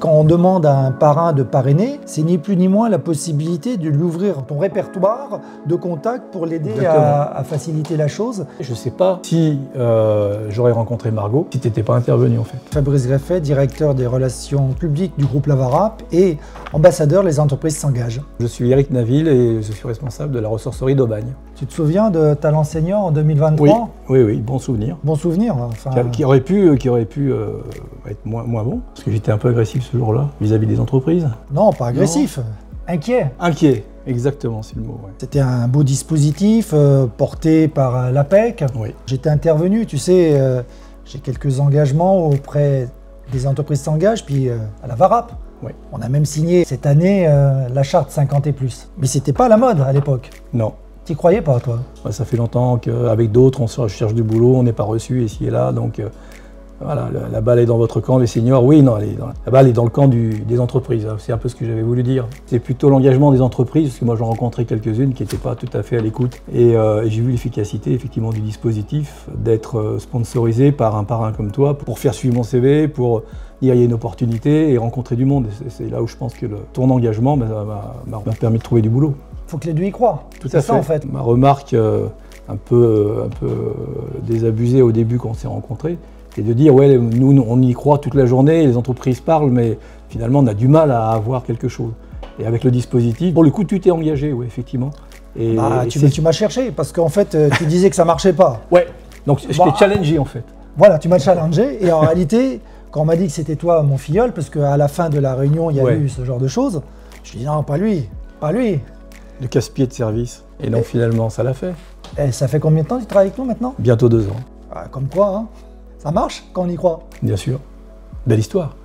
Quand on demande à un parrain de parrainer, c'est ni plus ni moins la possibilité de lui ouvrir ton répertoire de contacts pour l'aider à faciliter la chose. Je ne sais pas si j'aurais rencontré Margot si tu n'étais pas intervenu en fait. Fabrice Greffet, directeur des relations publiques du groupe La Varap et ambassadeur Les entreprises s'engagent. Je suis Eric Naville et je suis responsable de la ressourcerie d'Aubagne. Tu te souviens de Talent Senior en 2023? Oui, bon souvenir. Bon souvenir. Enfin... Qui aurait pu être moins bon, parce que j'étais un peu agressif ce jour-là, vis-à-vis des entreprises. Non, pas agressif, inquiet. Inquiet, exactement, c'est le mot. Ouais. C'était un beau dispositif porté par l'APEC. Oui. J'étais intervenu, tu sais, j'ai quelques engagements auprès des entreprises s'engagent, puis à la Varap. Oui. On a même signé cette année la charte 50 et plus. Mais c'était pas la mode à l'époque. Non. T'y croyais pas, toi? Ça fait longtemps qu'avec d'autres, on se recherche du boulot, on n'est pas reçu ici et là, donc voilà, la balle est dans votre camp, les seniors. Oui, non, la balle est dans le camp des entreprises. C'est un peu ce que j'avais voulu dire. C'est plutôt l'engagement des entreprises, parce que moi j'en rencontrais quelques-unes qui n'étaient pas tout à fait à l'écoute. Et j'ai vu l'efficacité effectivement du dispositif, d'être sponsorisé par un parrain comme toi pour faire suivre mon CV, pour dire il y a une opportunité et rencontrer du monde. C'est là où je pense que ton engagement m'a permis de trouver du boulot. Faut que les deux y croient. Tout à fait. Ça, en fait. Ma remarque un peu désabusée au début quand on s'est rencontrés, c'est de dire ouais, nous on y croit toute la journée, les entreprises parlent, mais finalement on a du mal à avoir quelque chose. Et avec le dispositif, pour le coup tu t'es engagé, oui, effectivement. Et tu m'as cherché parce qu'en fait tu disais que ça marchait pas. Ouais. Donc je t'ai challengé en fait. Voilà, tu m'as challengé et en réalité, quand on m'a dit que c'était toi mon filleul, parce qu'à la fin de la réunion il y a eu ce genre de choses, je lui ai dit non, pas lui, pas lui. De casse-pied de service. Et donc finalement, ça l'a fait. Et ça fait combien de temps que tu travailles avec nous maintenant? Bientôt 2 ans. Comme quoi, hein. Ça marche quand on y croit. Bien sûr. Belle histoire.